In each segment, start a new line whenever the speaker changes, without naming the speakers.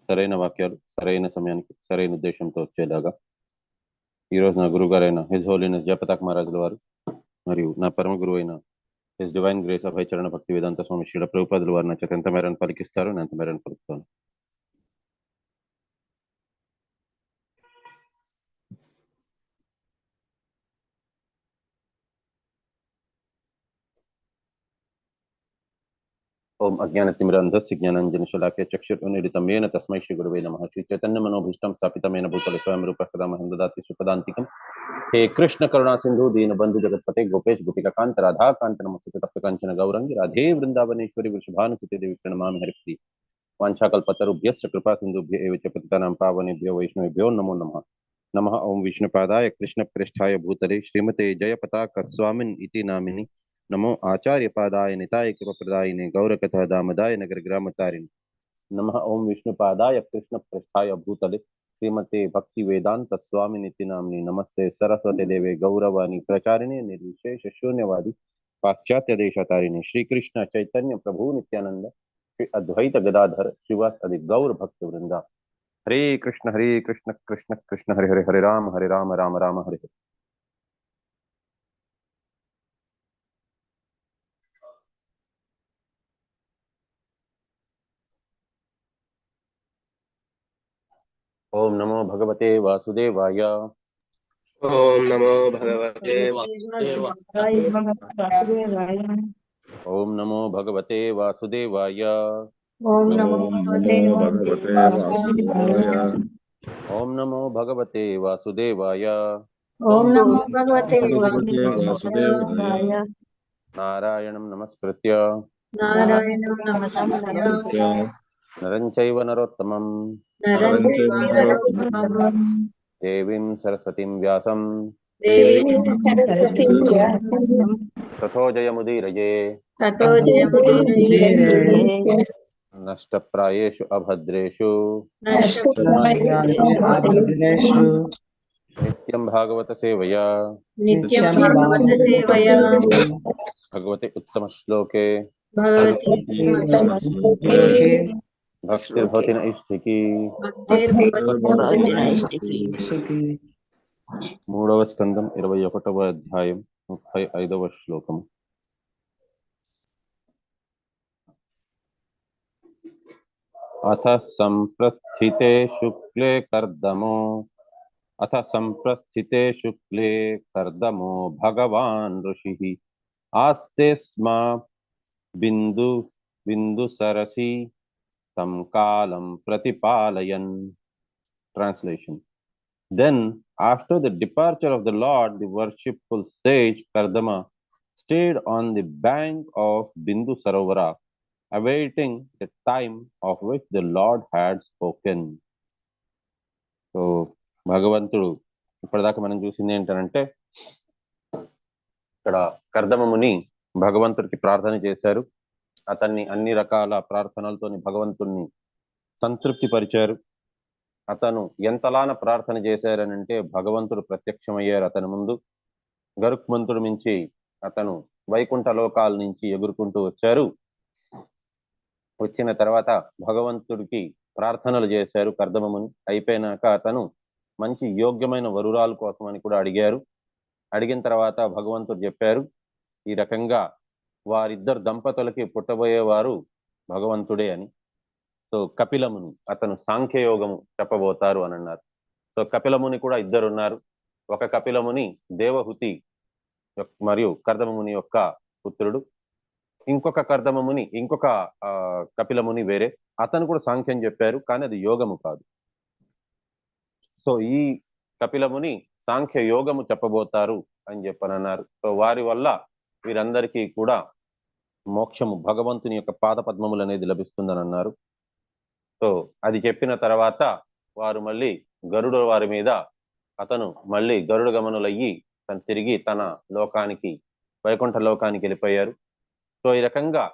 సరైన వాక్యాలు సరైన సమయానికి సరైన ఉద్దేశంతో వచ్చేలాగా ఈరోజు నా గురువు గారైన హిజ్ హోలీనెస్ జయపతాక్ మహారాజుల వారు మరియు నా పరమ గురువు అయిన హిజ్ డివైన్ గ్రేస్ ఆఫ్ చరణ భక్తి వేదాంత స్వామి శ్రీల ప్రభుపాదుల వారు నా చేత ఎంత మేరను పలికిస్తారు నేను ఎంత మేరను పలుకుతాను. ఓం అజ్ఞానతిమిరంధస్య జ్ఞానాంజనశలాకయ చక్షుర్నిడితం येन తస్మై శ్రీ గురవే నమః. శ్రీ చైతన్య మనోభీష్టం స్థాపితమైన భూతల స్వయం రూప సదా మహం దదాతి సుఖదాంతికం. హే కృష్ణ కరుణా సింధు దీన బంధు జగత్పతే గోపేష్ గోపికాంత రాధా కాంత నమస్తే తప్త కాంచన గౌరంగి రాధే వృందావనేశ్వరి వృషభానుసుతే దేవి ప్రణమామి హరిప్రియ. వాంఛాకల్పతరుభ్యశ్చ కృపా సింధుభ్య ఏవ చ పతితానాం పావనేభ్యో వైష్ణవేభ్యో నమో నమః. నమః ఓం విష్ణుపాదాయ కృష్ణ ప్రేష్ఠాయ భూతలే శ్రీమతే జయపతాక స్వామిన్ ఇతి నామిని. నమో ఆచార్యపాదాయ నితాయ కృపప్రదాయినే గౌరకథ దామదాయ నగర గ్రామతారిణి. నమః ఓం విష్ణుపాదాయ కృష్ణ ప్రేష్ఠాయ భూతలే శ్రీమతే భక్తి వేదాంత స్వామి నితి నామిని. నమస్తే సరస్వతి దేవే గౌరవాణి ప్రచారిణి నిర్విశేష శూన్యవాది పాశ్చాత్య దేశతారిణి. శ్రీకృష్ణ చైతన్య ప్రభు నిత్యానంద శ్రీ అద్వైత గదాధర్ శ్రీవాస్ అది గౌర భక్త వృంద. హరే కృష్ణ కృష్ణ కృష్ణ హరి హరి హరే రామ రామ రామ హరి హరి. ఓం నమో భగవతే వాసుదేవాయ.
ఓం నమో భగవతే
ఓం నమో భగవతే వాసుదేవాయ.
ఓం నమో భగవతే వాసుదేవాయ.
ఓం నమో భగవతే వాసుదేవాయ.
ఓం నమో భగవతే వాసుదేవాయ.
నారాయణం నమస్కృత్య
నారాయణం నమస్కృత్య
నరం చైవ నరోత్తమం దేవీం సరస్వతీం వ్యాసం తతో జయముదీరయే. నష్టప్రాయేషు అభద్రేషు నిత్యం భాగవత సేవయా భగవతే ఉత్తమ శ్లోకే భక్తిర్భవతి నైష్ఠికీ. మూడవ స్కందం 21వ అధ్యాయం 35వ శ్లోకం. అథ సంప్రస్థితే శుక్లే కర్దమో భగవాన్ ఋషిః ఆస్తే స్మ బిందు సరసి తం కాలం ప్రతిపాలయన్. Translation. Then, after the departure of the Lord, the worshipful sage Kardama stayed on the bank of Bindu Sarovara, awaiting the time of which the Lord had spoken. So, భగవంతుడు ఇప్పటిదాకా మనం చూసింది ఏంటంటే ఇక్కడ కర్దమ ముని భగవంతుడికి ప్రార్థన చేశారు. అతన్ని అన్ని రకాల ప్రార్థనలతోని భగవంతుణ్ణి సంతృప్తి పరిచారు. అతను ఎంతలాన ప్రార్థన చేశారనంటే భగవంతుడు ప్రత్యక్షమయ్యారు అతని ముందు. గరుక్మంతుడు మించి అతను వైకుంఠ లోకాల నుంచి ఎగురుకుంటూ వచ్చారు. వచ్చిన తర్వాత భగవంతుడికి ప్రార్థనలు చేశారు కర్దమముని. అయిపోయినాక అతను మంచి యోగ్యమైన వరురాల కోసం అని కూడా అడిగారు. అడిగిన తర్వాత భగవంతుడు చెప్పారు, ఈ రకంగా వారిద్దరు దంపతులకి పుట్టబోయేవారు భగవంతుడే అని. సో కపిలముని అతను సాంఖ్యయోగము చెప్పబోతారు అని అన్నారు. సో కపిలముని కూడా ఇద్దరు ఉన్నారు. ఒక కపిలముని దేవహుతి మరియు కర్దమముని యొక్క పుత్రుడు. ఇంకొక కపిలముని వేరే, అతను కూడా సాంఖ్యం చెప్పారు, కానీ అది యోగము కాదు. సో ఈ కపిలముని సాంఖ్య యోగము చెప్పబోతారు అని చెప్పనన్నారు. సో వారి వల్ల వీరందరికీ కూడా మోక్షము భగవంతుని యొక్క పాద పద్మములు అనేది లభిస్తుందని అన్నారు. సో అది చెప్పిన తర్వాత వారు మళ్ళీ గరుడు వారి మీద అతను మళ్ళీ గరుడ గమనులయ్యి తను తిరిగి తన లోకానికి వైకుంఠ లోకానికి వెళ్ళిపోయారు. సో ఈ రకంగా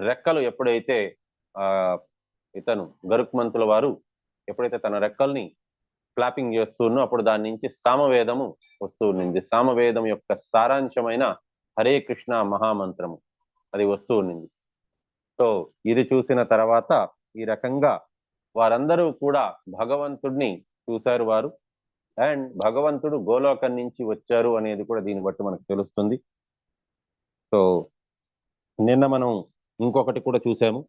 రెక్కలు ఎప్పుడైతే ఇతను గరుక్మంతుల వారు ఎప్పుడైతే తన రెక్కల్ని ఫ్లాపింగ్ చేస్తున్నో అప్పుడు దాని నుంచి సామవేదము వస్తూ ఉండింది. సామవేదం యొక్క సారాంశమైన హరే కృష్ణ మహామంత్రము అది వస్తూ ఉండింది. సో ఇది చూసిన తర్వాత ఈ రకంగా వారందరూ కూడా భగవంతుడిని చూశారు వారు. అండ్ భగవంతుడు గోలోకం నుంచి వచ్చారు అనేది కూడా దీన్ని బట్టి మనకు తెలుస్తుంది. సో నిన్న మనం ఇంకొకటి కూడా చూసాము.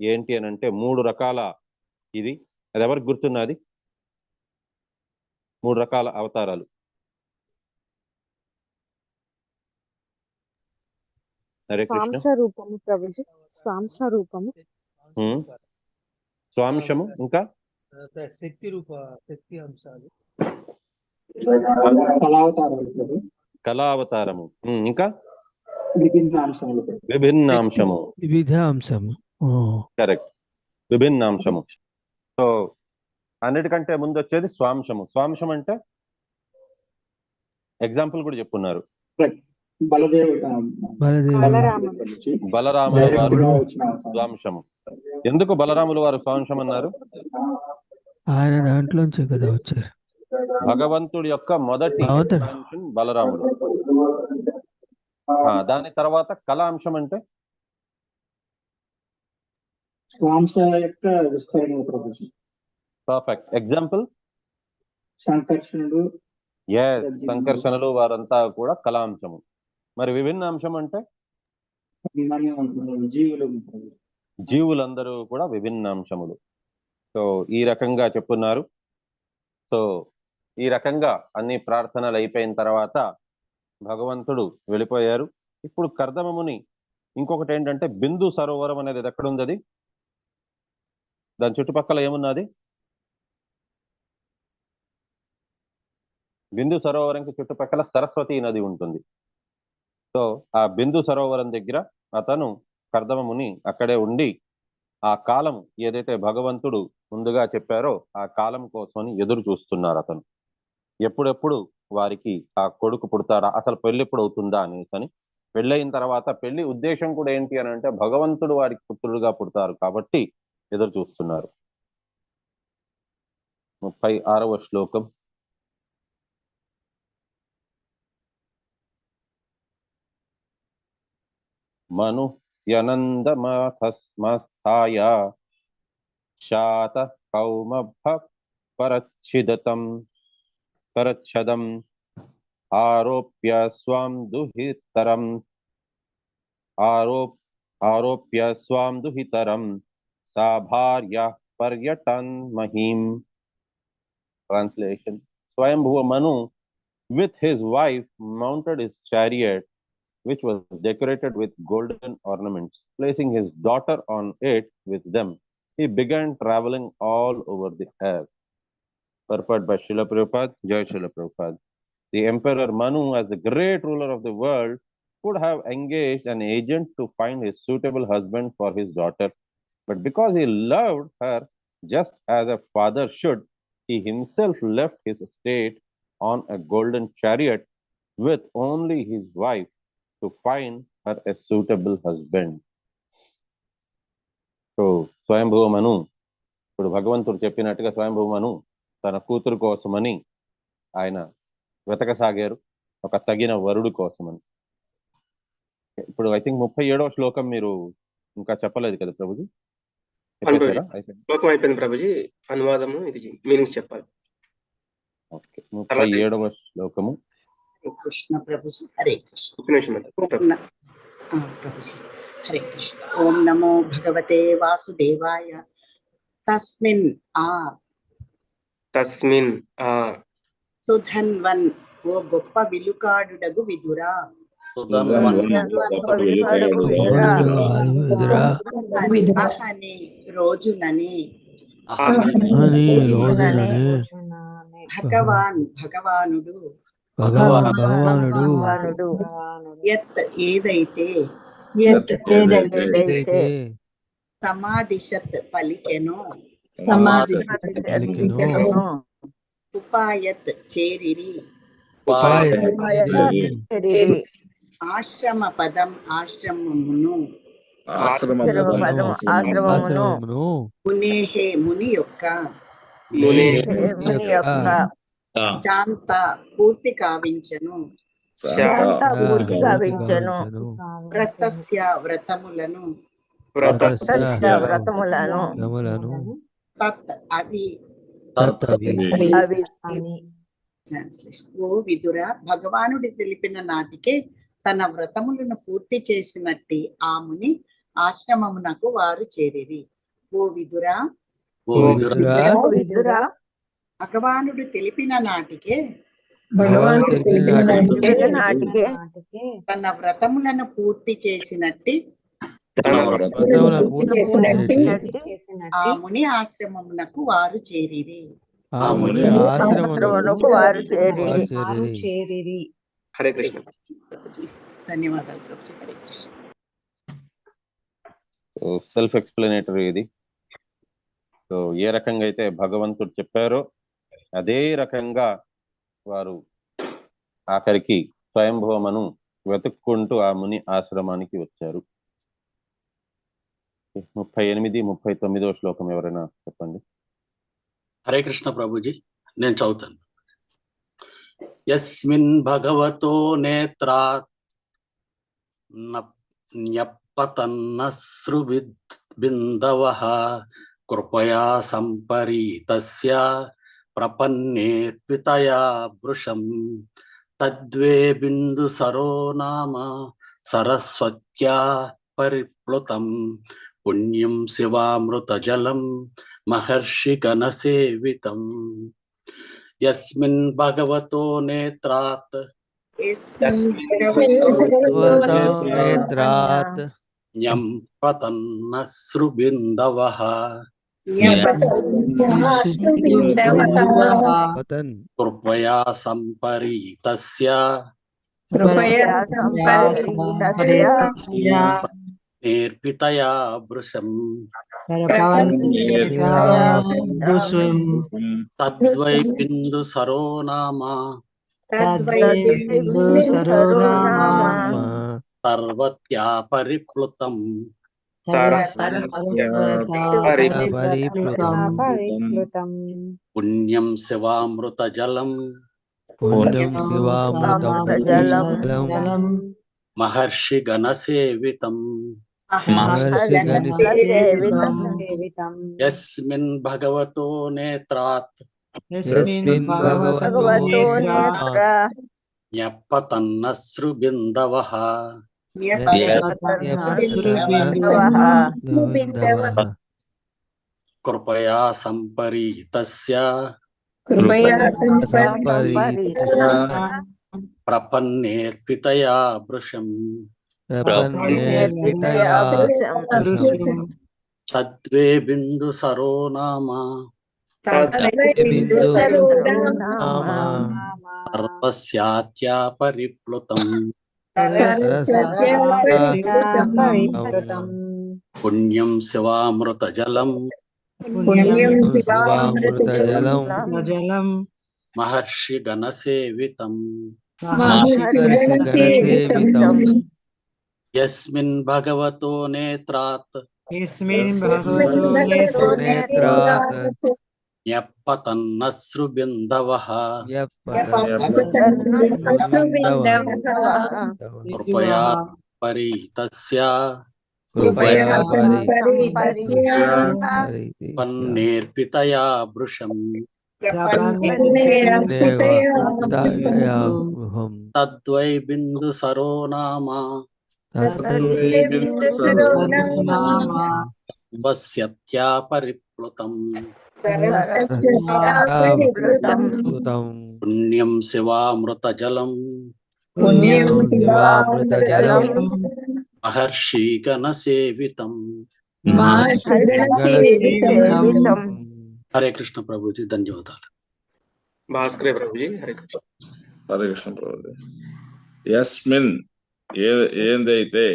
ఏంటి అని అంటే 3 రకాల ఇది, అది ఎవరికి గుర్తున్నది? 3 రకాల అవతారాలు. హరే కృష్ణ.
స్వాంశరూపము ప్రభుజీ, స్వాంశరూపము,
స్వాంశము, ఇంకా
శక్తి రూప, శక్తి అంశాలు,
కళావతారము, ఇంకా
విభిన్నాంశములు,
విభిన్నాంశము.
వివిధ అంశము.
కరెక్ట్, విభిన్నాంశము. సో అన్నిటికంటే ముందు వచ్చేది స్వాంశము. స్వాంశం అంటే ఎగ్జాంపుల్ కూడా చెప్పున్నారు. బలరాముల వారు స్వాంశము. ఎందుకు బలరాముల వారు స్వాంశం అన్నారు?
ఆయన దాంట్లోంచే కదా వచ్చారు.
భగవంతుడి యొక్క మొదటి అంశం బలరాముడు. దాని తర్వాత కళాంశం అంటే
స్వాంశ యొక్క విస్తరణ ప్రభుజీ.
Perfect example
సంకర్షణుడు.
సంకర్షణలు వారంతా కూడా కళాంశము. మరి విభిన్న అంశం అంటే జీవులందరూ కూడా విభిన్న అంశములు. సో ఈ రకంగా చెప్పున్నారు. సో ఈ రకంగా అన్ని ప్రార్థనలు అయిపోయిన తర్వాత భగవంతుడు వెళ్ళిపోయారు. ఇప్పుడు కర్దమముని ఇంకొకటి ఏంటంటే బిందు సరోవరం అనేది ఎక్కడ ఉంది? అది దాని చుట్టుపక్కల ఏమున్నది? బిందు సరోవరంకి చుట్టుపక్కల సరస్వతి నది ఉంటుంది. సో ఆ బిందు సరోవరం దగ్గర అతను కర్దమముని అక్కడే ఉండి ఆ కాలం ఏదైతే భగవంతుడు ముందుగా చెప్పారో ఆ కాలం కోసమని ఎదురు చూస్తున్నారు. అతను ఎప్పుడెప్పుడు వారికి ఆ కొడుకు పుడతాడా, అసలు పెళ్లి ఎప్పుడు అవుతుందా అనేసి అని. పెళ్ళైన తర్వాత పెళ్లి ఉద్దేశం కూడా ఏంటి అని అంటే భగవంతుడు వారికి పుత్రుడుగా పుడతారు కాబట్టి ఎదురు చూస్తున్నారు. 36వ శ్లోకం. మను యనందమథస్మస్థాయ శాత కౌమభ పరచ్ఛదం ఆరోప్య స్వాం దుహితరం సా భార్య పర్యటన్ మహీం. Translation: Swayambhuva Manu with his wife mounted his chariot, which was decorated with golden ornaments. Placing his daughter on it with them, he began traveling all over the earth. Purport by Srila Prabhupada. Jai Srila Prabhupada. The Emperor Manu, as the great ruler of the world, could have engaged an agent to find his suitable husband for his daughter. But because he loved her just as a father should, he himself left his estate on a golden chariot with only his wife to find her a suitable husband. So స్వయంభువ మను ఇప్పుడు భగవంతుడు చెప్పినట్టుగా స్వయంభువ మను తన కూతురు కోసమని ఆయన వెతకసాగారు, ఒక తగిన వరుడు కోసమని. ఇప్పుడు ఐ థింక్ 37వ శ్లోకం మీరు ఇంకా చెప్పలేదు కదా ప్రభుజీ?
శ్లోకం అయిపోయింది ప్రభుజీ, అనువాదము ఇది మీనింగ్స్ చెప్పాలి.
ఓకే, 37వ శ్లోకము.
కృష్ణ ప్రభుజీ. హరే కృష్ణ. ప్రభుజీ హరే కృష్ణ. ఓం నమో భగవతే వాసుదేవాయ. తస్మిన్ సుధన్వన్ ఓ గొప్ప విలుకాడుడగు విదురా. అహని రోజునని భగవానుడు యత్ ఏదైతే సమాదిశత్ పలికెనో ఉపాయత్ చేరిరి. ఆశ్రమ పదం ఆశ్రమమును మునేహే ముని యొక్క శాంత పూర్తి కావించను. వ్రతస్య వ్రతములను తత్ అవి
తత్తవి
అవి అని
ట్రాన్స్లేషన్. ఓ విదుర, భగవానుడి తెలిపిన నాటికే తన వ్రతములను పూర్తి చేసినట్టి ఆ ముని ఆశ్రమమునకు వారు చేరిరి. ఓ విదుర,
ఓ విదురా
విదురా
భగవానుడు తెలిపిన నాటికే
భగవానుడు తెలిపిన నాటికి
నాటికే
తన వ్రతములను పూర్తి చేసినట్టి
వ్రతములను పూర్తి చేసినట్టి
ఆ ముని ఆశ్రమమునకు వారు చేరిరి.
ఆ ముని ఆశ్రమమునకు
వారు
చేరిరి.
హరే కృష్ణ.
ధన్యవాదాలు ప్రభుజీ. హరే కృష్ణ.
సెల్ఫ్ ఎక్స్ప్లెనేటరీ ఇది. సో ఏ రకంగా అయితే భగవంతుడు చెప్పారో అదే రకంగా వారు ఆఖరికి స్వయంభవమను వెతుక్కుంటూ ఆ ముని ఆశ్రమానికి వచ్చారు. 38, 39వ శ్లోకం ఎవరైనా చెప్పండి.
హరే కృష్ణ ప్రభుజీ, నేను చదువుతాను. యస్మిన్ భగవతో నేత్రాత్ న్యపతన్నశ్రుబిందవః కృపయా సంపరీతస్య ప్రపన్నేర్పితయా వృషం తద్వే బిందు సరో నామ సరస్వత్యా పరిప్లుతం పుణ్యం శివామృత జలం మహర్షి గణ సేవితం. యస్మిన్ భగవతో నేత్రాత్
నేత్రాత్
న్యపతన్నశ్రుబిందవః
పతన్
కృపయా సంపరీతస్య నేర్పితయా వృషం తద్వై బిందు సరో నామ సర్వత్యా పరిప్లుతం పుణ్యం శివామృత జలం మహర్షి గణ సేవితం. యస్మిన్ భగవతో నేత్రాత్ న్యపతన్నశ్రుబిందవః కృపయా సంపరీతస్య ప్రపన్నేర్పితయా వృషం తద్వే బిందు సరో నామ సర్వస్యాత్యా పరిప్లుతం పుణ్యం శివామృత జలం మహర్షి గణ సేవితం. యస్మిన్ భగవతో నేత్రాత్ న్యపతన్నశ్రుబిందవః కృపయా పరితస్య పన్నేర్పితయా వృషం తద్వై బిందు సరో నామ సర్వస్యత్యా పరిప్లుతం పుణ్యం శివామృత జలం మహర్షి గణ సేవితం. హరే కృష్ణ ప్రభుజీ, ధన్యవాదాలు.
భాస్కర్ ప్రభుజీ. హరే కృష్ణ.
హరే కృష్ణ ప్రభుజీ. యస్మిన్ ఏదైతే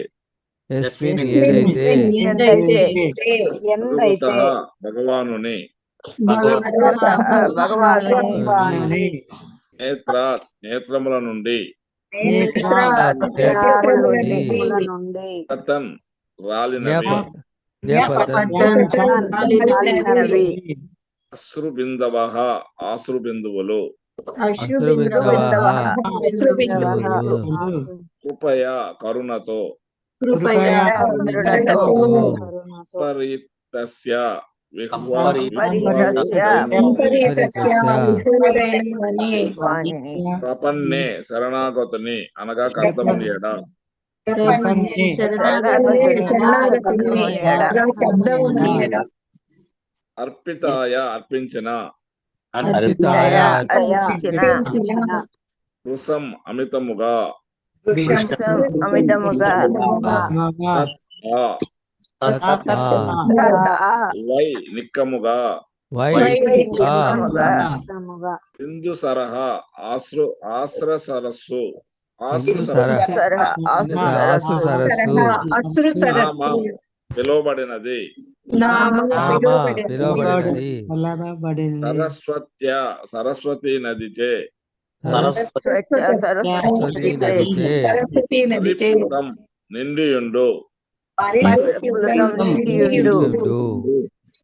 భగవానుని నేత్రముల నుండి పతన్ రాలినవి అశ్రుబిందవః ఆశ్రుబిందువులు కృపయా కరుణతో పరితస్య ప్రపన్నే శరణాగతుని అనగా కర్తముని ఎడ అర్పితాయ అర్పించిన వృసం అమితముగా వై నిక్కముగా బిందు సరహ ఆశ్ర సరస్సు పిలువబడినది సరస్వతి నదిచే పరిపూతం నిండియుండు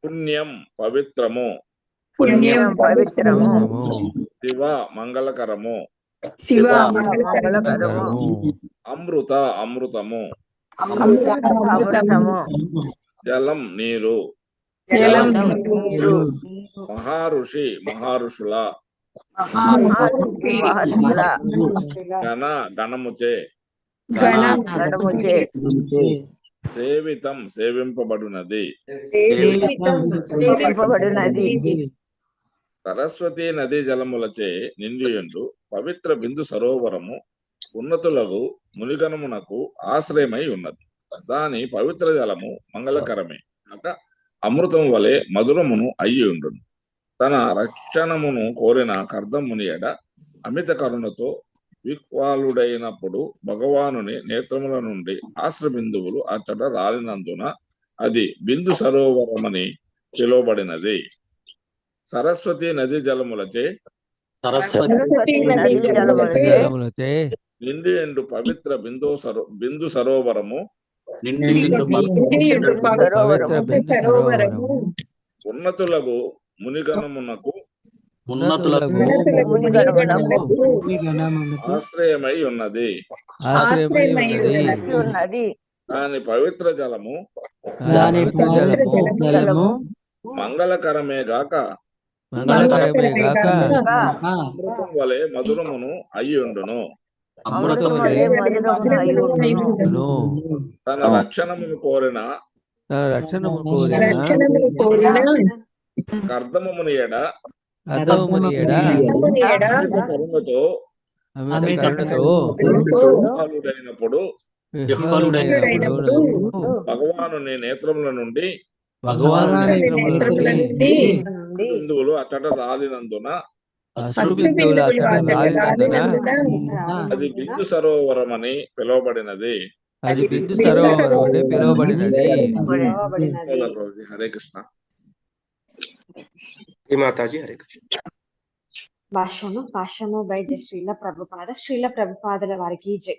పుణ్యం పవిత్రము శివ మంగళకరము అమృత అమృతము జలం నీరు మహారుషి మహారుషుల గణ గణముచే సేవితం సేవింపబడునది సరస్వతి నదీ జలములచే నిండియుండు పవిత్ర బిందు సరోవరము ఉన్నతులకు మునిగణమునకు ఆశ్రయమై ఉన్నది. దాని పవిత్ర జలము మంగళకరమే కాక అమృతం వలె మధురమును అయ్యి ఉండును. తన రక్షణమును కోరిన కర్దముని ఎడ అమిత కరుణతో విహ్వాలుడైనప్పుడు భగవానుని నేత్రముల నుండి ఆశ్రబిందువులు అచ్చట రాలినందున అది బిందు సరోవరమని పిలువబడినది. సరస్వతి నదీ జలములచే నిండి ఎండు పవిత్ర బిందు సరోవరము ఉన్నతులకు మునిగణమునకు ఆశ్రయమై ఉన్నది. దాని పవిత్ర జలము మంగళకరమే గాక అమృతం వలె మధురమును అయ్యుండును. తన రక్షణమును కోరిన కర్దమముని ఎడ కరుణతో విహ్వలుడైనప్పుడు భగవానుని నేత్రముల నుండి బిందువులు అచ్చట రాలినందున అది బిందు సరోవరమని పిలువబడినది. హరే కృష్ణ.
మాతాజీ హరే కృష్ణ.
భాష్యము బై శ్రీల ప్రభుపాదుల వారికి జై.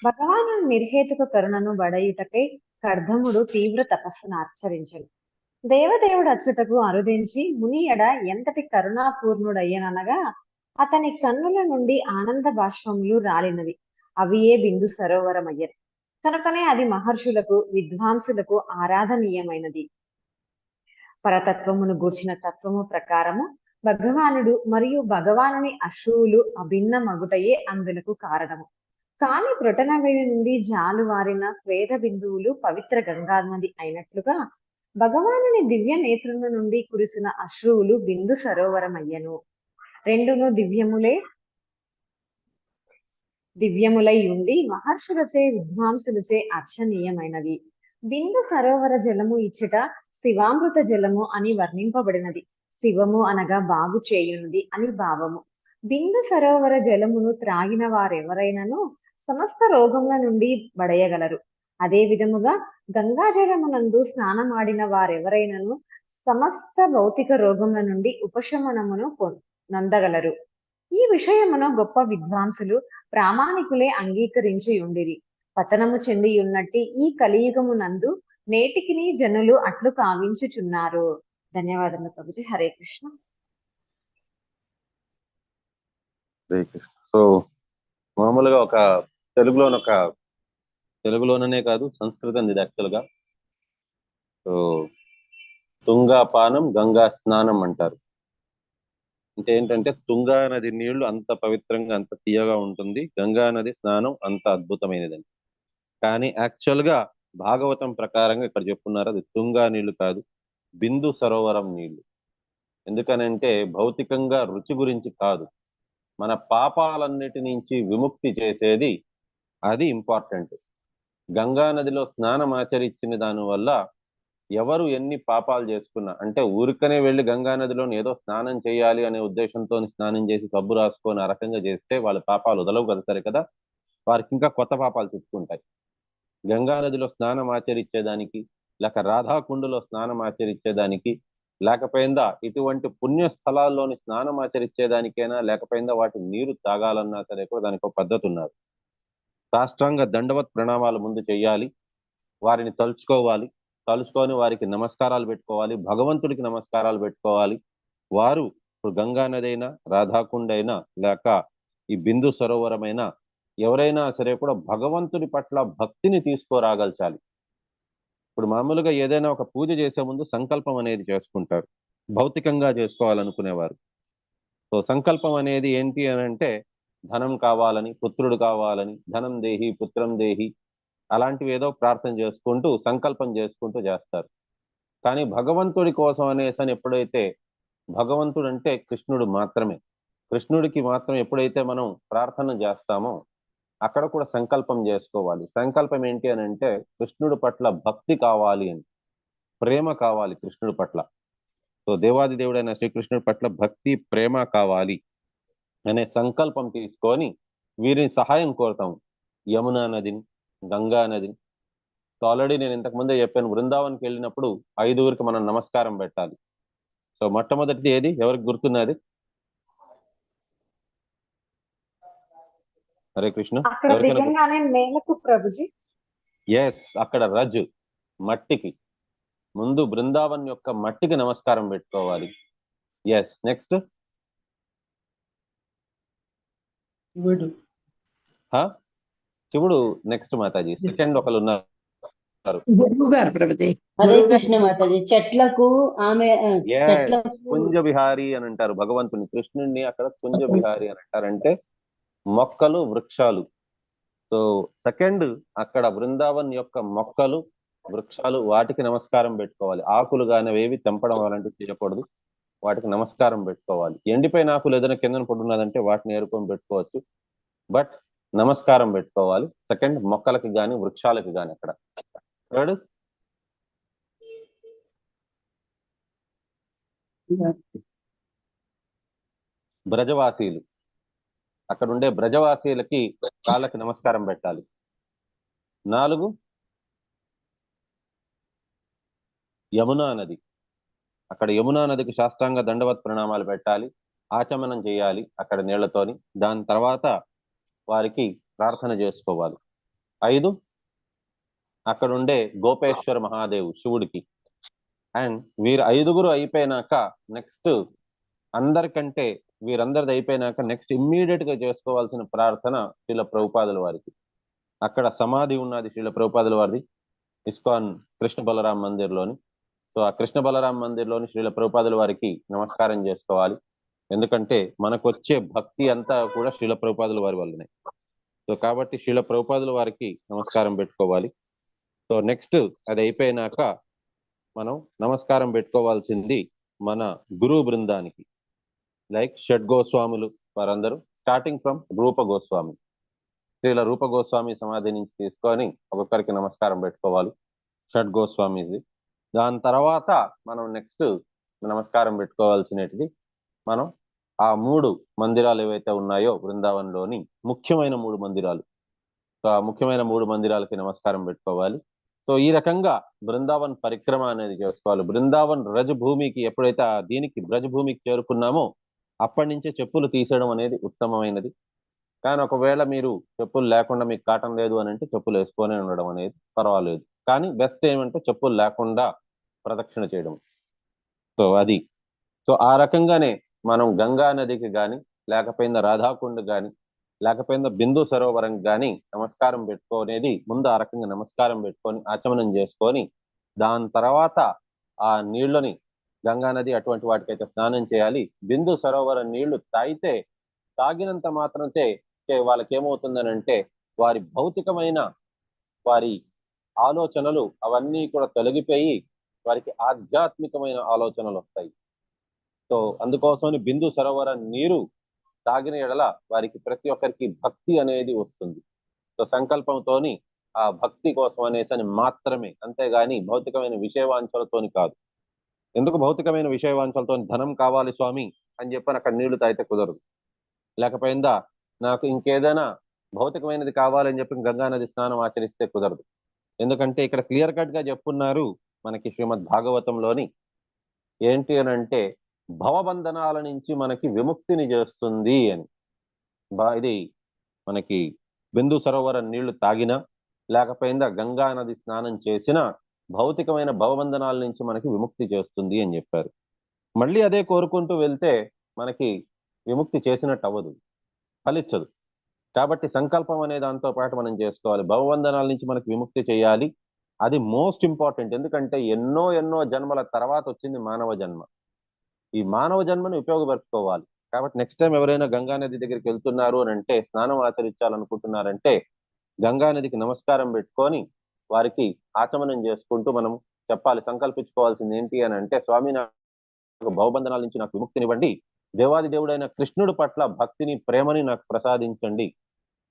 భగవాను నిర్హేతుక కరుణను బడయుటకై కర్ధముడు తీవ్ర తపస్సును ఆచరించను. దేవదేవుడు అచ్చుటకు అరుదించి ముని ఎడ ఎంతటి కరుణాపూర్ణుడయ్యనగా అతని కన్నుల నుండి ఆనంద బాష్పములు రాలినవి. అవి ఏ బిందు సరోవరమయ్యను. కనుకనే అది మహర్షులకు విద్వాంసులకు ఆరాధనీయమైనది. పరతత్వమును గూర్చిన తత్వము ప్రకారము భగవానుడు మరియు భగవానుని అశ్రువులు అభిన్న మగుటయే అందులకు కారణము. కాని ప్రొటనవేలి నుండి జాలువారిన శ్వేత బిందువులు పవిత్ర గంగానది అయినట్లుగా భగవానుని దివ్య నేత్రముల నుండి కురిసిన అశ్రువులు బిందు సరోవరమయ్యను. రెండును దివ్యములై ఉండి మహర్షులచే విద్వాంసులచే అర్చనీయమైనవి. బిందు సరోవర జలము ఇచ్చట శివామృత జలము అని వర్ణింపబడినది. శివము అనగా బాగు చేయున్నది అని భావము. బిందు సరోవర జలమును త్రాగిన వారెవరైనను సమస్త రోగముల నుండి బడయగలరు. అదే విధముగా గంగా జలమునందు స్నానమాడిన వారెవరైనను సమస్త భౌతిక రోగముల నుండి ఉపశమనమును నందగలరు. ఈ విషయమును గొప్ప విద్వాంసులు ప్రామాణికులే అంగీకరించి ఉండిరి. పతనము చెంది ఉన్నట్టి ఈ కలియుగమునందు నేటికిని జనులు అట్లు కావించుచున్నారు. ధన్యవాదములు ప్రభుజీ. హరే కృష్ణ.
హరే కృష్ణ. సో మామూలుగా ఒక తెలుగులోననే కాదు సంస్కృతం ఇది యాక్చువల్గా. సో తుంగాపానం గంగా స్నానం అంటారు. అంటే ఏంటంటే తుంగా నది నీళ్లు అంత పవిత్రంగా అంత తీయగా ఉంటుంది, గంగా నది స్నానం అంత అద్భుతమైనదండి. కానీ యాక్చువల్ గా భాగవతం ప్రకారంగా ఇక్కడ చెప్పున్నారు అది తుంగా నీళ్లు కాదు, బిందు సరోవరం నీళ్లు. ఎందుకనంటే భౌతికంగా రుచి గురించి కాదు, మన పాపాలన్నిటి నుంచి విముక్తి చేసేది అది ఇంపార్టెంట్. గంగా నదిలో స్నానం ఆచరించిన దాని వల్ల ఎవరు ఎన్ని పాపాలు చేసుకున్నా, అంటే ఊరికనే వెళ్ళి గంగా నదిలో ఏదో స్నానం చేయాలి అనే ఉద్దేశంతో స్నానం చేసి సబ్బు రాసుకొని ఆ రకంగా చేస్తే వాళ్ళ పాపాలు వదలవు కదా, సరే కదా, వారికి ఇంకా కొత్త పాపాలు చుట్టుకుంటాయి. గంగా నదిలో స్నానం ఆచరించేదానికి, లేక రాధాకుండలో స్నానం ఆచరించేదానికి, లేకపోయిందా ఇటువంటి పుణ్య స్థలాల్లోని స్నానం ఆచరించేదానికైనా, లేకపోయిందా వాటి నీరు తాగాలన్నా సరే కూడా దానికి ఒక పద్ధతి ఉన్నది. సాష్టాంగ దండవత్ ప్రణామాలు ముందు చేయాలి, వారిని తలుచుకొని వారికి నమస్కారాలు పెట్టుకోవాలి, భగవంతుడికి నమస్కారాలు పెట్టుకోవాలి. వారు ఇప్పుడు గంగా నది అయినా, రాధాకుండ అయినా, లేక ఈ బిందు సరోవరమైనా ఎవరైనా సరే కూడా భగవంతుడి పట్ల భక్తిని తీసుకురాగలచాలి. ఇప్పుడు మామూలుగా ఏదైనా ఒక పూజ చేసే ముందు సంకల్పం అనేది చేసుకుంటారు, భౌతికంగా చేసుకోవాలనుకునేవారు. సో సంకల్పం అనేది ఏంటి అని అంటే ధనం కావాలని, పుత్రుడు కావాలని, ధనం దేహి పుత్రం దేహి అలాంటివి ఏదో ప్రార్థన చేసుకుంటూ సంకల్పం చేసుకుంటూ చేస్తారు. కానీ భగవంతుడి కోసం అనేసి ఎప్పుడైతే, భగవంతుడు అంటే కృష్ణుడు మాత్రమే, కృష్ణుడికి మాత్రం ఎప్పుడైతే మనం ప్రార్థన చేస్తామో అక్కడ కూడా సంకల్పం చేసుకోవాలి. సంకల్పం ఏంటి అని అంటే కృష్ణుడి పట్ల భక్తి కావాలి అని, ప్రేమ కావాలి కృష్ణుడి పట్ల. సో దేవాది దేవుడైన శ్రీకృష్ణుడి పట్ల భక్తి ప్రేమ కావాలి అనే సంకల్పం తీసుకొని వీరిని సహాయం కోరుతాం. యమునా నదిని, గంగా నదిని. సో ఆల్రెడీ నేను ఇంతకుముందే చెప్పాను, బృందావన్కి వెళ్ళినప్పుడు 5గురికి మనం నమస్కారం పెట్టాలి. సో మొట్టమొదటిది ఏది, ఎవరికి గుర్తున్నది? హరే కృష్ణ.
అక్కడ దిగంగానే నేలకు ప్రభుజీ.
ఎస్, అక్కడ రజ్ మట్టికి ముందు బృందావన్ యొక్క మట్టికి నమస్కారం పెట్టుకోవాలి. ఎస్, నెక్స్ట్ శివుడు. నెక్స్ట్ మాతాజీ సెకండ్ ఒకరు ఉన్నారు.
హరే కృష్ణ మాతాజీ. చెట్లకు ఆమె
కుంజ బిహారీ అని అంటారు భగవంతుని, కృష్ణుడిని అక్కడ కుంజ బిహారీ అని అంటారంటే మొక్కలు వృక్షాలు. సో సెకండ్ అక్కడ బృందావన్ యొక్క మొక్కలు వృక్షాలు, వాటికి నమస్కారం పెట్టుకోవాలి. ఆకులు కానీ ఏవి తెంపడం అలాంటివి చేయకూడదు, వాటికి నమస్కారం పెట్టుకోవాలి. ఎండిపోయిన ఆకులు ఏదైనా కిందన పడున్నదంటే వాటిని ఏరుకొని పెట్టుకోవచ్చు, బట్ నమస్కారం పెట్టుకోవాలి. సెకండ్ మొక్కలకి కానీ వృక్షాలకి కానీ. అక్కడ థర్డ్ బ్రజవాసీలు, అక్కడ ఉండే బ్రజవాసీలకి కాళ్ళకి నమస్కారం పెట్టాలి. 4 యమునా నది, అక్కడ యమునా నదికి సాష్టాంగ దండవత్ ప్రణామాలు పెట్టాలి, ఆచమనం చేయాలి అక్కడ నీళ్లతోని. దాని తర్వాత వారికి ప్రార్థన చేసుకోవాలి. 5 అక్కడ ఉండే గోపేశ్వర మహాదేవ్ శివుడికి. అండ్ వీరు 5గురు అయిపోయినాక నెక్స్ట్ అందరికంటే వీరందరిది అయిపోయినాక నెక్స్ట్ ఇమ్మీడియట్ గా చేసుకోవాల్సిన ప్రార్థన శ్రీల ప్రభుపాదుల వారికి. అక్కడ సమాధి ఉన్నది శ్రీల ప్రభుపాదుల వారిది ఇస్కాన్ కృష్ణ బలరాం మందిర్లోని. సో ఆ కృష్ణ బలరాం మందిర్లోని శ్రీల ప్రభుపాదుల వారికి నమస్కారం చేసుకోవాలి. ఎందుకంటే మనకు వచ్చే భక్తి అంతా కూడా శ్రీల ప్రభుపాదుల వారి వల్లనే. సో కాబట్టి శ్రీల ప్రభుపాదుల వారికి నమస్కారం పెట్టుకోవాలి. సో నెక్స్ట్ అది అయిపోయినాక మనం నమస్కారం పెట్టుకోవాల్సింది మన గురు బృందానికి, లైక్ షడ్ గోస్వాములు వారందరూ, స్టార్టింగ్ ఫ్రమ్ రూప గోస్వామి. శ్రీల రూప గోస్వామి సమాధి నుంచి తీసుకొని ఒక్కొక్కరికి నమస్కారం పెట్టుకోవాలి, షడ్ గోస్వామిది. దాని తర్వాత మనం నెక్స్ట్ నమస్కారం పెట్టుకోవాల్సినది మనం ఆ 3 మందిరాలు ఏవైతే ఉన్నాయో బృందావన్లోని ముఖ్యమైన 3 మందిరాలు. సో ఆ ముఖ్యమైన 3 మందిరాలకి నమస్కారం పెట్టుకోవాలి. సో ఈ రకంగా బృందావన్ పరిక్రమ అనేది చేసుకోవాలి. బృందావన్ రజ్ భూమికి ఎప్పుడైతే దీనికి బ్రజ్ భూమికి చేరుకున్నామో అప్పటి నుంచే చెప్పులు తీసేయడం అనేది ఉత్తమమైనది. కానీ ఒకవేళ మీరు చెప్పులు లేకుండా మీకు కాటం లేదు అని అంటే చెప్పులు వేసుకొని ఉండడం అనేది పర్వాలేదు. కానీ బెస్ట్ ఏమంటే చెప్పులు లేకుండా ప్రదక్షిణ చేయడం. సో అది. సో ఆ రకంగానే మనం గంగా నదికి కానీ, లేకపోయిందా రాధాకుండ కానీ, లేకపోయిందా బిందు సరోవరం కానీ నమస్కారం పెట్టుకునేది ముందు ఆ రకంగా నమస్కారం పెట్టుకొని ఆచమనం చేసుకొని దాని తర్వాత ఆ నీళ్లని గంగా నది అటువంటి వాటికైతే స్నానం చేయాలి. బిందు సరోవర నీళ్లు తాగినంత మాత్రంతే వాళ్ళకి ఏమవుతుందని అంటే వారి భౌతికమైన వారి ఆలోచనలు అవన్నీ కూడా తొలగిపోయి వారికి ఆధ్యాత్మికమైన ఆలోచనలు వస్తాయి. సో అందుకోసమని బిందు సరోవర నీరు తాగిన ఎడల వారికి ప్రతి ఒక్కరికి భక్తి అనేది వస్తుంది. సో సంకల్పంతోని ఆ భక్తి కోసం అనేసి మాత్రమే, అంతేగాని భౌతికమైన విషయవాంఛలతోని కాదు. ఎందుకు భౌతికమైన విషయవాంఛలతో ధనం కావాలి స్వామి అని చెప్పని అక్కడ నీళ్లు తాగితే కుదరదు. లేకపోయిందా నాకు ఇంకేదైనా భౌతికమైనది కావాలని చెప్పి గంగా నది స్నానం ఆచరిస్తే కుదరదు. ఎందుకంటే ఇక్కడ క్లియర్ కట్ గా చెప్పున్నారు మనకి శ్రీమద్ భాగవతంలోని ఏంటి అని అంటే భవబంధనాల నుంచి మనకి విముక్తిని చేస్తుంది అని. ఇది మనకి బిందు సరోవర నీళ్లు తాగినా లేకపోయిందా గంగా నది స్నానం చేసినా భౌతికమైన భవబంధనాల నుంచి మనకి విముక్తి చేస్తుంది అని చెప్పారు. మళ్ళీ అదే కోరుకుంటూ వెళ్తే మనకి విముక్తి చేసినట్టు అవ్వదు, ఫలించదు. కాబట్టి సంకల్పం అనే దాంతో పాటు మనం చేసుకోవాలి. భవబంధనాల నుంచి మనకి విముక్తి చేయాలి, అది మోస్ట్ ఇంపార్టెంట్. ఎందుకంటే ఎన్నో జన్మల తర్వాత వచ్చింది మానవ జన్మ. ఈ మానవ జన్మని ఉపయోగపరచుకోవాలి. కాబట్టి నెక్స్ట్ టైం ఎవరైనా గంగా నది దగ్గరికి వెళ్తున్నారు అని అంటే, స్నానం ఆచరించాలనుకుంటున్నారంటే గంగా నదికి నమస్కారం పెట్టుకొని వారికి ఆచమనం చేసుకుంటూ మనం చెప్పాలి, సంకల్పించుకోవాల్సింది ఏంటి అని అంటే స్వామి నాకు భవబంధనాల నుంచి నాకు విముక్తినివ్వండి, దేవాది దేవుడైన కృష్ణుడి పట్ల భక్తిని ప్రేమని నాకు ప్రసాదించండి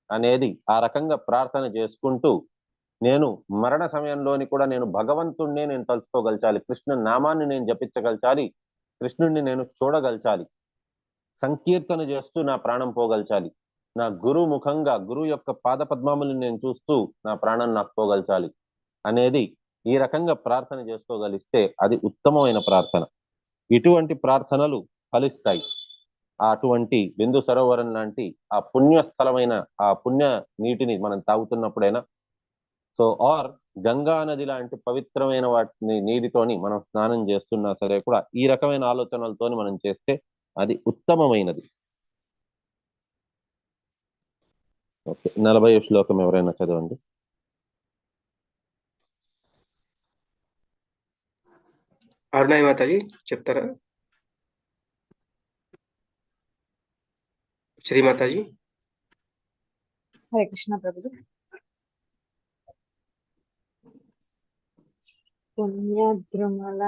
అనేది ఆ రకంగా ప్రార్థన చేసుకుంటూ నేను మరణ సమయంలోని కూడా నేను భగవంతుణ్ణే నేను తలుచుకోగలచాలి, కృష్ణ నామాన్ని నేను జపించగలచాలి, కృష్ణుడిని నేను చూడగలచాలి, సంకీర్తన చేస్తూ నా ప్రాణం పోగలచాలి, నా గురువు ముఖంగా గురువు యొక్క పాద పద్మములను నేను చూస్తూ నా ప్రాణం నాకు పోగలచాలి అనేది ఈ రకంగా ప్రార్థన చేసుకోగలిస్తే అది ఉత్తమమైన ప్రార్థన. ఇటువంటి ప్రార్థనలు ఫలిస్తాయి. అటువంటి బిందు సరోవరం లాంటి ఆ పుణ్యస్థలమైన ఆ పుణ్య నీటిని మనం తాగుతున్నప్పుడైనా సో ఆర్ గంగా నది లాంటి పవిత్రమైన వాటిని నీటితోని మనం స్నానం చేస్తున్నా సరే కూడా ఈ రకమైన ఆలోచనలతోని మనం చేస్తే అది ఉత్తమమైనది. ఓకే, 40వ శ్లోకం ఎవరైనా చదవండి.
అరుణాయి మాతాజీ చెప్తారా? శ్రీమాతాజీ.
హరే కృష్ణ ప్రభుజీ. పుణ్యద్రుమల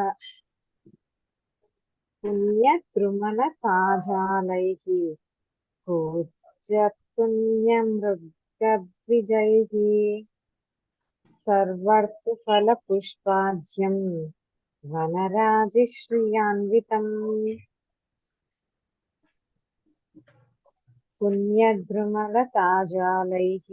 తాజాలైః కూర్జత్పుణ్యమృగద్విజైః సర్వార్థఫల పుష్పాజ్యం వనరాజిశ్రియాన్వితం. పుణ్యద్రుమల తాజాలైః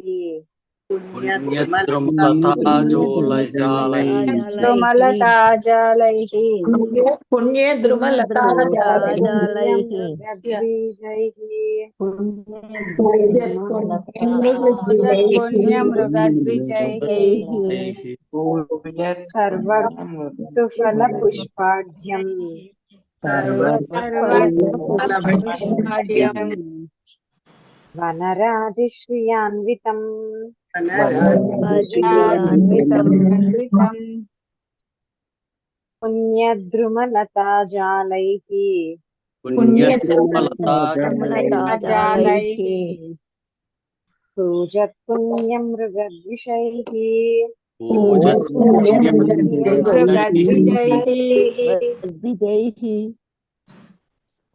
సర్వఫల పుష్పాఢ్యం వనరాజిశ్రియాన్వితం. పుణ్యద్రుమలతాజాలైః కూజత్పుణ్యమృగద్విషైః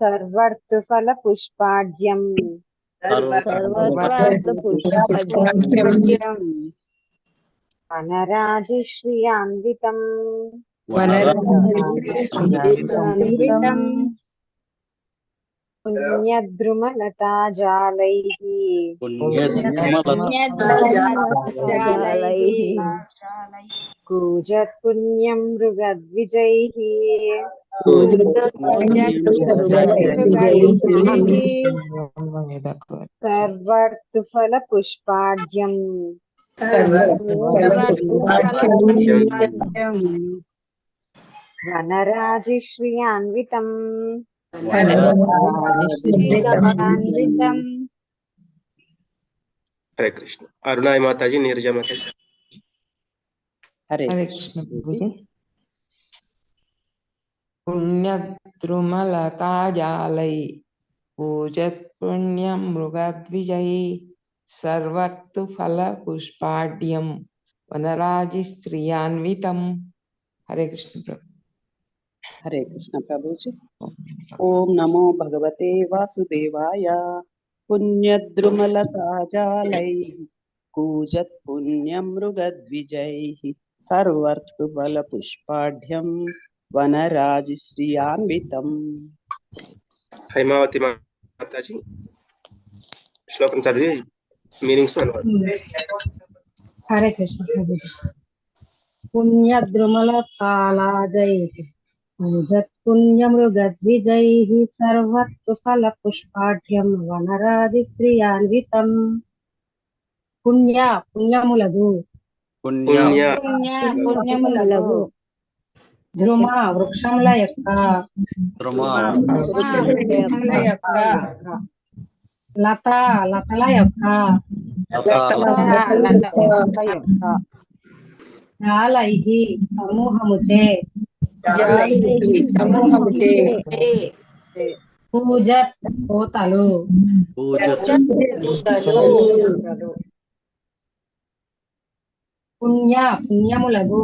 సర్వార్థఫల పుష్పాఢ్యం వనరాజిశ్రియాన్వితం. పుణ్యద్రుమలతాజాలైః కూజత్పుణ్యమృగద్విజైః సర్వార్థఫల పుష్పాఢ్యం వనరాజిశ్రియాన్వితం.
హరే కృష్ణ. అరుణాయి మాతాజీ, నీరజ మాతాజీ.
హరే కృష్ణ ప్రభుజీ. పుణ్యద్రుమలతాజాలై పూజత్ పుణ్యం మృగద్విజై సర్వత్తు ఫల పుష్పాఢ్యం వనరాజి శ్రియాన్వితం. హరే కృష్ణ ప్రభు.
హరే కృష్ణ ప్రభుజీ. ఓం నమో భగవతే వాసుదేవాయ. పుణ్యద్రుమలతాజాలై కూజత్ పుణ్యం మృగద్విజై సర్వర్థు బల పుష్పాఢ్యం వనరాజశ్రియాన్వితం.
హైమావతి మాతాజీ శ్లోకం చదివి మీనింగ్స్
హరే కృష్ణ ప్రభు. పుణ్యద్రుమలతాలాజై పుణ్యమృగద్విజై సర్వత్తు ఫల పుష్పాఢ్యం వనరాది శ్రియాన్వితం. పుణ్యములగు పుణ్యములగు ధ్రుమ వృక్షముల యొక్క లతల యొక్క జాలైహి సమూహముచే పూజత్ పోతలు పుణ్యములగు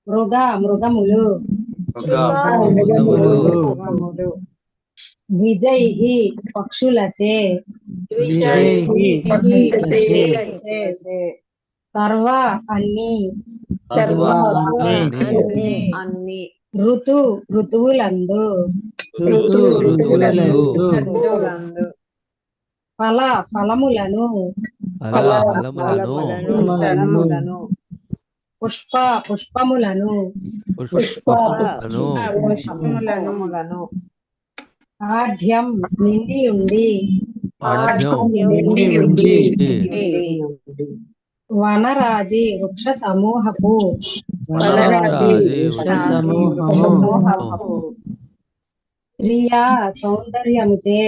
మృగములు ద్విజైహి పక్షులచే సర్వ అన్ని ఋతువులందు ఫలములను పుష్పములను ఆఢ్యం నిండి ఉండి వనరాజి వృక్ష సమూహపు ప్రియా సౌందర్యముచే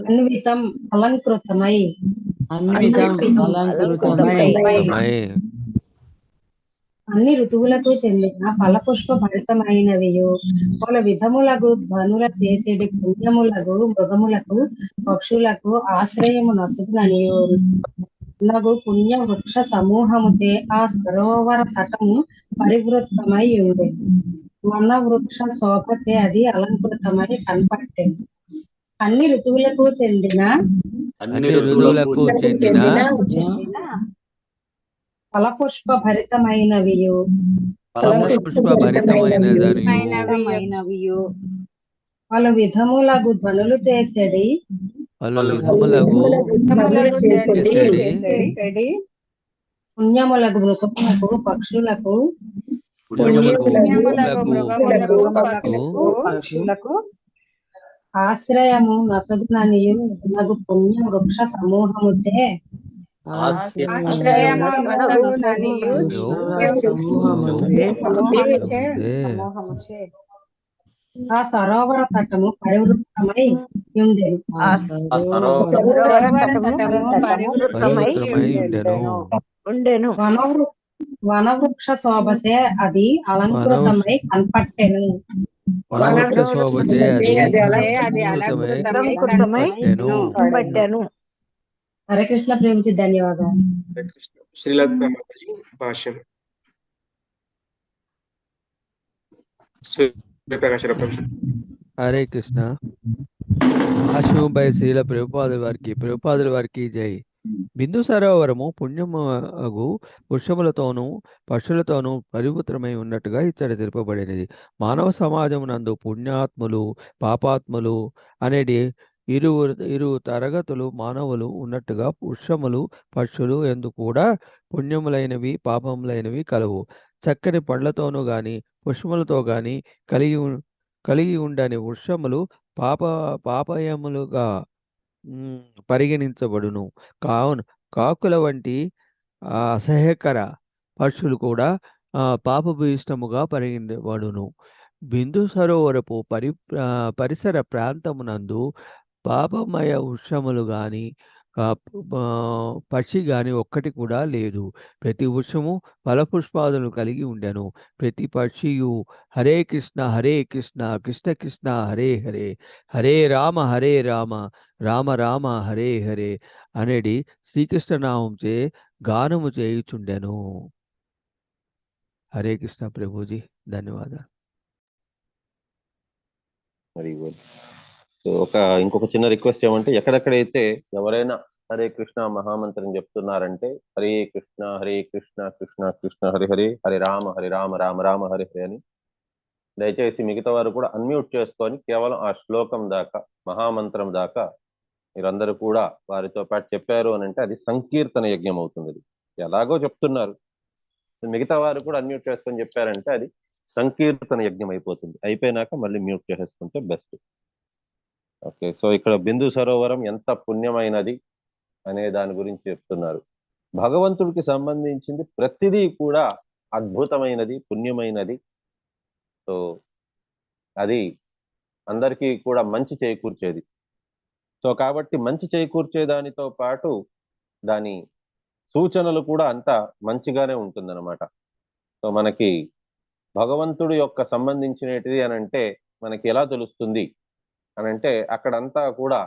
అన్వితం అలంకృతమై అన్ని ఋతువులకు చెందిన ఫలపుష్ప భరితమైనవియు పలు విధములకు ధ్వనుల చేసేటి పుణ్యములకు మృగములకు పక్షులకు ఆశ్రయము నసుననియు నగు పుణ్య వృక్ష సమూహముచే ఆ సరోవర తటము పరివృత్తమై ఉంది. వన వృక్ష శోభచే అది అలంకృతమై కనపట్టేది. అన్ని ఋతువులకు చెందిన ఫలపుష్ప భరితమైనవియు పలు విధములకు ధ్వనులు చేసేది పుణ్యములకు మృగములకు పక్షులకు ఆశ్రయము నసగుననియు నగు పుణ్య వృక్ష సమూహముచే ఆ సరోవర తటము పరివృత్తమై ఉండెను. వనవృక్ష శోభసే అది అలంకృతమై కనపట్టెను. హరే కృష్ణ ప్రేమించి ధన్యవాదాలు.
శ్రీలత మాతాజీ భాష్యం.
హరే కృష్ణ. భాష్యం బై శ్రీల ప్రభుపాదుల వారికి జై. బిందు సరోవరము పుణ్యమగు వృక్షములతోనూ పక్షులతోనూ పరిపూత్రమై ఉన్నట్టుగా ఇచ్చట తెలుపబడినది. మానవ సమాజమునందు పుణ్యాత్ములు పాపాత్ములు అనేది ఇరు తరగతులు మానవులు ఉన్నట్టుగా వృక్షములు పక్షులు ఎందు కూడా పుణ్యములైనవి పాపములైనవి కలవు. చక్కని పండ్లతోనూ గాని పుష్పములతో గాని కలిగి ఉండని వృక్షములు పాపయములుగా పరిగణించబడును. కాకుల వంటి అసహ్యకర పక్షులు కూడా పాపభూయిష్టముగా పరిగణించబడును. బిందు సరోవరపు పరిసర ప్రాంతమునందు పాపమయ వృక్షములు గాని పక్షి గాని ఒక్కటి కూడా లేదు. ప్రతి వృక్షము ఫలపుష్పాదులను కలిగి ఉండెను. ప్రతి పక్షియు హరే కృష్ణ కృష్ణ కృష్ణ హరే హరే, హరే రామ రామ రామ హరే హరే అనేది శ్రీకృష్ణనామంచే గానము చేయుచుండెను. హరే కృష్ణ ప్రభుజీ, ధన్యవాదాలు.
Very good. సో ఇంకొక చిన్న రిక్వెస్ట్ ఏమంటే, ఎక్కడెక్కడైతే ఎవరైనా హరే కృష్ణ మహామంత్రం చెప్తున్నారంటే హరే కృష్ణ కృష్ణ కృష్ణ హరి హరి, హరే రామ రామ రామ హరి హరి అని దయచేసి మిగతా వారు కూడా అన్మ్యూట్ చేసుకొని కేవలం ఆ శ్లోకం దాకా, మహామంత్రం దాకా మీరందరూ కూడా వారితో పాటు చెప్పారు అని అంటే అది సంకీర్తన యజ్ఞం అవుతుంది. అది ఎలాగో చెప్తున్నారు, మిగతా వారు కూడా అన్మ్యూట్ చేసుకొని చెప్పారంటే అది సంకీర్తన యజ్ఞం అయిపోతుంది. అయిపోయినాక మళ్ళీ మ్యూట్ చేసేసుకుంటే బెస్ట్. ఓకే, సో ఇక్కడ బిందు సరోవరం ఎంత పుణ్యమైనది అనే దాని గురించి చెప్తున్నారు. భగవంతుడికి సంబంధించింది ప్రతిదీ కూడా అద్భుతమైనది, పుణ్యమైనది. సో అది అందరికీ కూడా మంచి చేకూర్చేది. సో కాబట్టి మంచి చేకూర్చే దానితో పాటు దాని సూచనలు కూడా అంత మంచిగానే ఉంటుందన్నమాట. సో మనకి భగవంతుడి యొక్క సంబంధించినది అని అంటే మనకి ఎలా తెలుస్తుంది అని అంటే, అక్కడంతా కూడా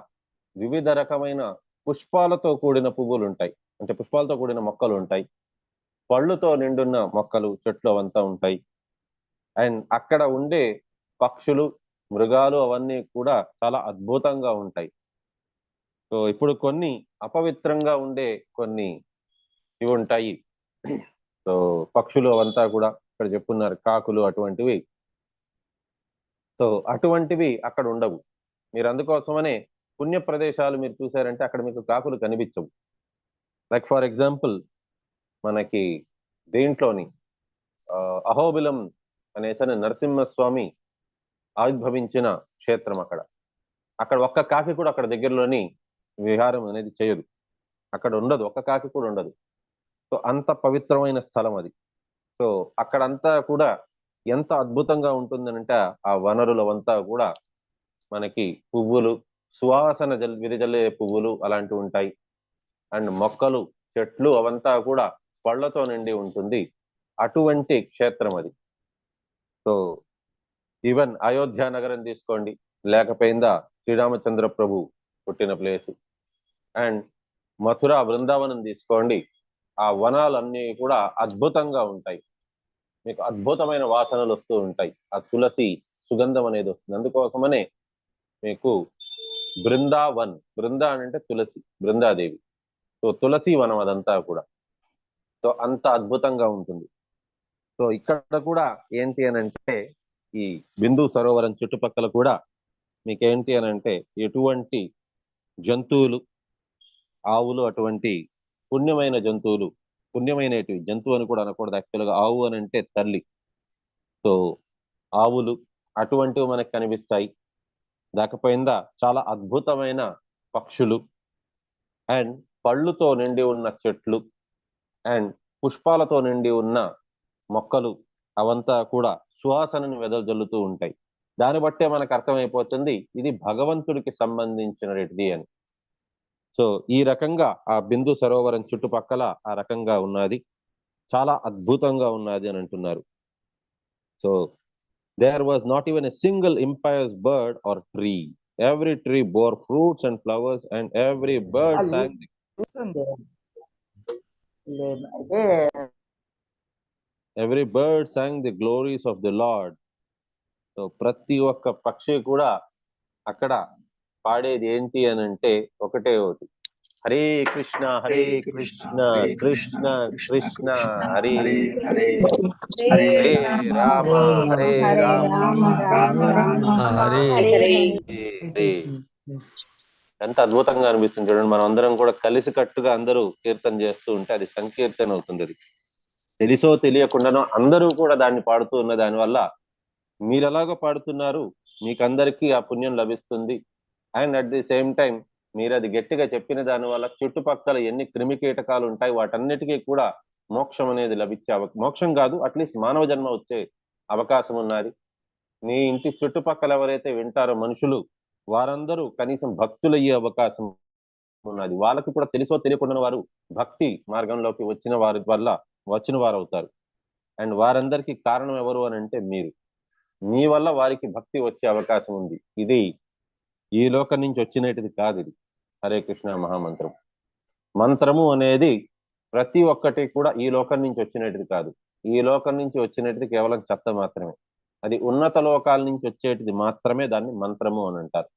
వివిధ రకమైన పుష్పాలతో కూడిన పువ్వులు ఉంటాయి, అంటే పుష్పాలతో కూడిన మొక్కలు ఉంటాయి, పళ్ళుతో నిండున్న మొక్కలు, చెట్లు అవంతా ఉంటాయి. అండ్ అక్కడ ఉండే పక్షులు, మృగాలు అవన్నీ కూడా చాలా అద్భుతంగా ఉంటాయి. సో ఇప్పుడు కొన్ని అపవిత్రంగా ఉండే కొన్ని ఇవి ఉంటాయి. సో పక్షులు అవంతా కూడా ఇక్కడ చెప్పున్నారు, కాకులు అటువంటివి. సో అటువంటివి అక్కడ ఉండవు. మీరు అందుకోసమనే పుణ్య ప్రదేశాలు మీరు చూసారంటే అక్కడ మీకు కాకులు కనిపించవు. లైక్ ఫర్ ఎగ్జాంపుల్ మనకి దేంట్లోని అహోబిలం అనేసరి నరసింహస్వామి ఆవిర్భవించిన క్షేత్రం. అక్కడ ఒక్క కాకి కూడా అక్కడ దగ్గరలోని విహారం అనేది చేయదు, అక్కడ ఉండదు, ఒక్క కాకి కూడా ఉండదు. సో అంత పవిత్రమైన స్థలం అది. సో అక్కడంతా కూడా ఎంత అద్భుతంగా ఉంటుందనంటే ఆ వనరులవంతా కూడా మనకి పువ్వులు, సువాసన విరజల్లే పువ్వులు అలాంటివి ఉంటాయి. అండ్ మొక్కలు, చెట్లు అవంతా కూడా పళ్ళతో నిండి ఉంటుంది. అటువంటి క్షేత్రం అది. సో ఈవెన్ అయోధ్య నగరం తీసుకోండి, లేకపోయిందా శ్రీరామచంద్ర ప్రభు పుట్టిన ప్లేసు. అండ్ మథుర బృందావనం తీసుకోండి, ఆ వనాలన్నీ కూడా అద్భుతంగా ఉంటాయి. మీకు అద్భుతమైన వాసనలు వస్తూ ఉంటాయి, ఆ తులసి సుగంధం అనేది వస్తుంది. అందుకోసమనే మీకు బృందావన్, బృందా అంటే తులసి, బృందాదేవి. సో తులసి వనం అదంతా కూడా. సో అంత అద్భుతంగా ఉంటుంది. సో ఇక్కడ కూడా ఏంటి అని అంటే ఈ బిందు సరోవరం చుట్టుపక్కల కూడా మీకేంటి అని అంటే ఎటువంటి జంతువులు, ఆవులు, అటువంటి పుణ్యమైన జంతువులు, పుణ్యమైనవి జంతువు అని కూడా అనకూడదు యాక్చువల్గా, ఆవు అని అంటే తల్లి. సో ఆవులు అటువంటివి మనకు కనిపిస్తాయి. దాకపోయిందా చాలా అద్భుతమైన పక్షులు, అండ్ పళ్ళుతో నిండి ఉన్న చెట్లు, అండ్ పుష్పాలతో నిండి ఉన్న మొక్కలు అవంతా కూడా సువాసనను వెదజల్లుతూ ఉంటాయి. దాన్ని బట్టే మనకు అర్థమైపోతుంది ఇది భగవంతుడికి సంబంధించినది అని. సో ఈ రకంగా ఆ బిందు సరోవరం చుట్టుపక్కల ఆ రకంగా ఉన్నది, చాలా అద్భుతంగా ఉన్నది అని అంటున్నారు. So there was not even a single impious bird or tree. Every tree bore fruits and flowers, and every bird sang the glories of the Lord. So ప్రతి ఒక్క పక్షి కూడా అక్కడ పాడేది ఏంటి అని అంటే ఒకటే ఒకటి, హరే కృష్ణ కృష్ణ కృష్ణ హరే హరే, హరే రామ
హరే
హరే. ఎంత అద్భుతంగా అనిపిస్తుంది చూడండి. మనం అందరం కూడా కలిసి కట్టుగా అందరూ కీర్తన చేస్తూ ఉంటే అది సంకీర్తన అవుతుంది. అది తెలిసో తెలియకుండానో అందరూ కూడా దాన్ని పాడుతూ ఉన్న దానివల్ల మీరు ఎలాగో పాడుతున్నారు, మీకందరికీ ఆ పుణ్యం లభిస్తుంది. And at the same time మీరు అది గట్టిగా చెప్పిన దాని వల్ల చుట్టుపక్కల ఎన్ని క్రిమి కీటకాలు ఉంటాయి వాటన్నిటికీ కూడా మోక్షం అనేది లభించే మోక్షం కాదు, అట్లీస్ట్ మానవ జన్మ వచ్చే అవకాశం ఉన్నది. మీ ఇంటి చుట్టుపక్కల ఎవరైతే వింటారో మనుషులు, వారందరూ కనీసం భక్తులయ్యే అవకాశం ఉన్నది. వాళ్ళకి కూడా తెలుసో తెలియకుండా వారు భక్తి మార్గంలోకి వచ్చిన వారు అవుతారు. అండ్ వారందరికీ కారణం ఎవరు అని అంటే మీరు. మీ వల్ల వారికి భక్తి వచ్చే అవకాశం ఉంది. ఇది ఈ లోకం నుంచి వచ్చినది కాదు. ఇది హరే కృష్ణ మహామంత్రం. మంత్రము అనేది ప్రతి ఒక్కటి కూడా ఈ లోకం నుంచి వచ్చినది కాదు. ఈ లోకం నుంచి వచ్చినది కేవలం చెత్త మాత్రమే. అది ఉన్నత లోకాల నుంచి వచ్చేటిది మాత్రమే దాన్ని మంత్రము అని అంటారు.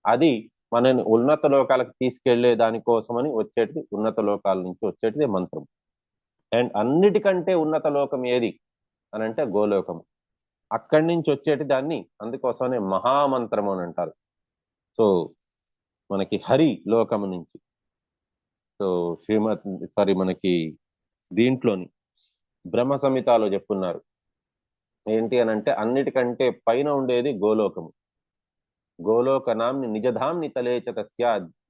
అది మనని ఉన్నత లోకాలకు తీసుకెళ్లే దానికోసమని వచ్చేటిది, ఉన్నత లోకాల నుంచి వచ్చేటిది మంత్రం. అండ్ అన్నిటికంటే ఉన్నత లోకం ఏది అని అంటే గోలోకం. అక్కడి నుంచి వచ్చేటి దాన్ని అందుకోసమనే మహామంత్రము అని అంటారు. సో మనకి హరి లోకము నుంచి, సో మనకి దీంట్లోని బ్రహ్మ సంహితాలో చెప్పున్నారు ఏంటి అని అంటే అన్నిటికంటే పైన ఉండేది గోలోకము. గోలోకనాంని నిజధాంని తలేచ తస్య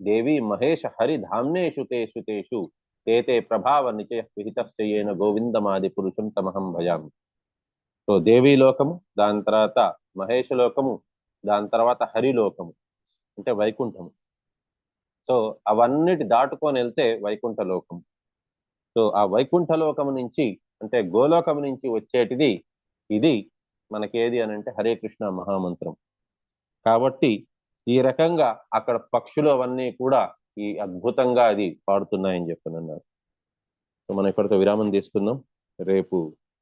దేవి మహేష హరి ధామ్నేషు తేషు తేతే ప్రభావ నిచయ విహితశ్చయేన గోవిందమాది పురుషం తమహం భయామి. సో దేవీ లోకము, దాని తర్వాత మహేష లోకము, దాని తర్వాత హరిలోకము అంటే వైకుంఠము. సో అవన్నిటి దాటుకొని వెళ్తే వైకుంఠ లోకం. సో ఆ వైకుంఠ లోకము నుంచి అంటే గోలోకం నుంచి వచ్చేటిది ఇది మనకేది అని అంటే హరే కృష్ణ మహామంత్రం. కాబట్టి ఈ రకంగా అక్కడ పక్షులు అవన్నీ కూడా ఈ అద్భుతంగా అది పాడుతున్నాయని చెప్పనన్నారు. సో మనం ఇక్కడితో విరామం తీసుకుందాం. రేపు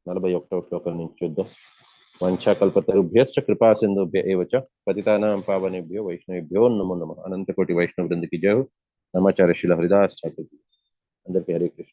41వ శ్లోకం నుంచి చూద్దాం. వంచాకల్పతరుభ్యశ్చ కృపా సింధుభ్య ఏవ చ పతితానాం పావనేభ్యో వైష్ణవేభ్యో నమో నమః. అనంతకోటి వైష్ణవ బృందకి జయ. నమాచార్య శిల హరిదాస్ ఠాకూర్. అందరికీ హరే కృష్ణ.